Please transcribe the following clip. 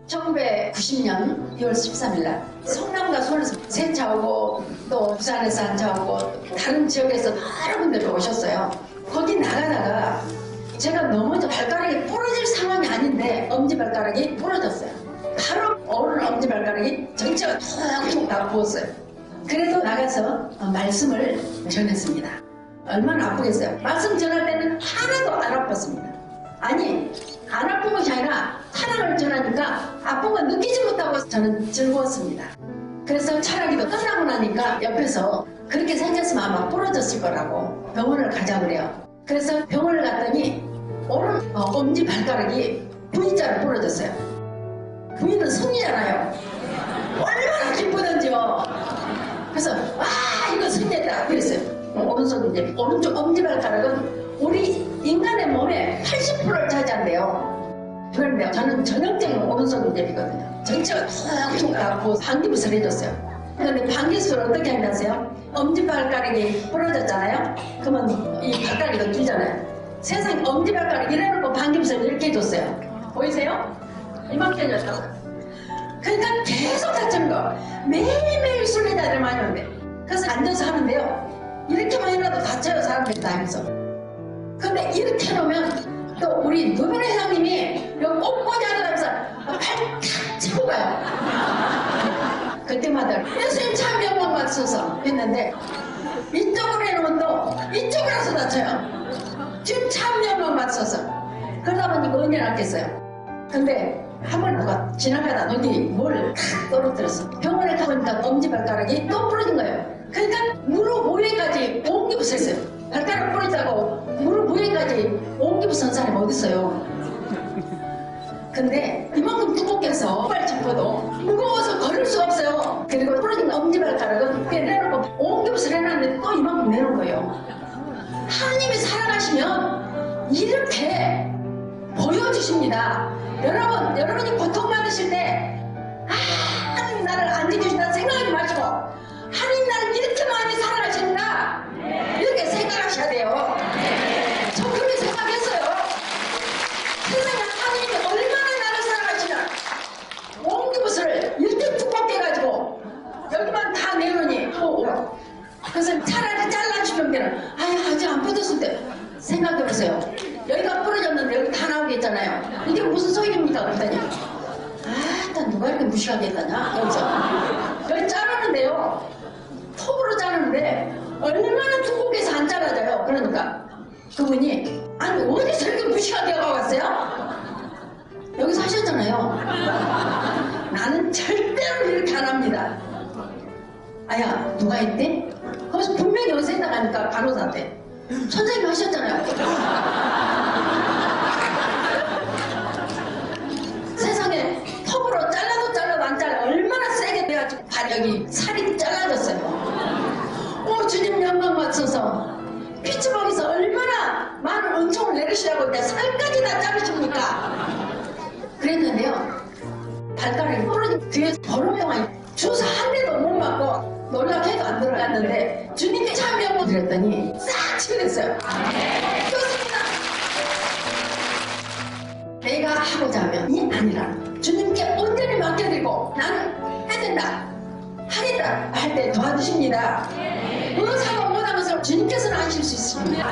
1990년 6월 13일 날 성남과 서울에서 세 차 오고 또 부산에서 한 차 오고 다른 지역에서 여러 분들이 오셨어요. 거기 나가다가 제가 넘어져 발가락이 부러질 상황이 아닌데 엄지발가락이 부러졌어요. 바로 오른 엄지발가락이 전체가 툭툭 다 부었어요. 그래도 나가서 말씀을 전했습니다. 얼마나 아프겠어요. 말씀 전할 때는 하나도 안 아팠습니다. 아니 안 아픈 것이 아니라 찬양을 전하니까 아픈 건 느끼지 못하고 저는 즐거웠습니다. 그래서 찬양기도 끝나고 나니까 옆에서 그렇게 생겼으면 아마 부러졌을 거라고 병원을 가자 그래요. 그래서 병원을 갔더니 오른 엄지발가락이 V자로 부러졌어요. V는 승리잖아요. 얼마나 기쁘던지요. 그래서 와 이거 승리했다 그랬어요. 오른쪽 엄지발가락은 우리 인간의 몸의 80%를 차지한대요. 그런데 저는 전형적인 오른손 인대비거든요. 전체가 툭툭 나고 방귀부스를 해줬어요. 그런데 방귀부스를 어떻게 한다세요? 엄지발가락이 부러졌잖아요. 그러면 이 발가락이 뛰잖아요. 세상에 엄지발가락 이래놓고 방귀부스를 이렇게 해줬어요. 보이세요? 이만큼 해줬다고. 그러니까 계속 다치는 거. 매일매일 순례자들 많이 오는데. 그래서 앉아서 하는데요. 이렇게만 해놔도 다쳐요 사람들이 다 하면서. 근데 이렇게 해놓으면 또 우리 노변 회장님이 여기 꽃꽂이 하면서 팔 탁 치고 가요. 그때마다 예수님 참 영광 받으셔서 했는데 이쪽으로 해놓으면 또 이쪽으로 와서 다쳐요. 지금 참 영광 받으셔서. 그러다 보니까 은혜를 받겠어요. 근데 한 번 누가 지나가다 눈이 뭘 탁 떨어뜨렸어. 병원에 가보니까 엄지발가락이 또 부러진 거예요. 그러니까 무릎 위에까지 옹기부 섰어요. 발가락 부러졌다고 무릎 위에까지 옹기부 선 사람이 어딨어요. 근데 이만큼 두껍게 해서 발 짚어도 무거워서 걸을 수 없어요. 그리고 부러진 엄지발가락은 내놓고 옹기부스를 해놨는데 또 이만큼 내놓은 거예요. 하나님이 살아가시면 이렇게 보여주십니다. 여러분이 고통받으실 때 하나님 나를 안 지켜주신다 생각하지 마시고 하나님 나를 이렇게 많이 사랑하시는가 이렇게 생각하셔야 돼요. 저 그렇게 생각했어요. 세상에 하나님이 얼마나 나를 사랑하시나. 옹기부스를 이렇게 두껍게 해가지고 여기만 다 내놓으니 그래서 차라리 잘라주면 되는 아직 안 부었을 때 생각해보세요. 여기가 부러졌는데 여기 다 나오겠잖아요. 이게 무슨 소용입니까? 그랬더니 일단 누가 이렇게 무시하게 했다냐 여기서 여기 자르는데요. 톱으로 자르는데 얼마나 두껍게 해서 안 잘라져요. 그러니까 그분이 아니 어디서 이렇게 무시하게 하고 왔어요? 여기서 하셨잖아요. 나는 절대로 이렇게 안 합니다. 아야 누가 했대? 거기서 분명히 여기서 해나가니까 간호사한테 선생님이 하셨잖아요. 세상에 톱으로 잘라도 안 잘라 얼마나 세게 돼가지고 여기 살이 잘라졌어요. 주님 영광 받으셔서 피츠버그에서 얼마나 많은 은총을 내리시라고 내 살까지 다 자르십니까? 그랬는데요. 발가락이 부러진 뒤에 걸음병원에 주사 한 대도 못 맞고 놀랍게도 안 들어갔는데 주님께 참 영광 드렸더니 싹 치료됐어요. 좋습니다. 내가 하고자 하면 이 아니라 주님께 온전히 맡겨드리고 나는 해야 된다 하겠다 할 때 도와주십니다. 의사가 못하는 것을 주님께서는 하실 수 있습니다.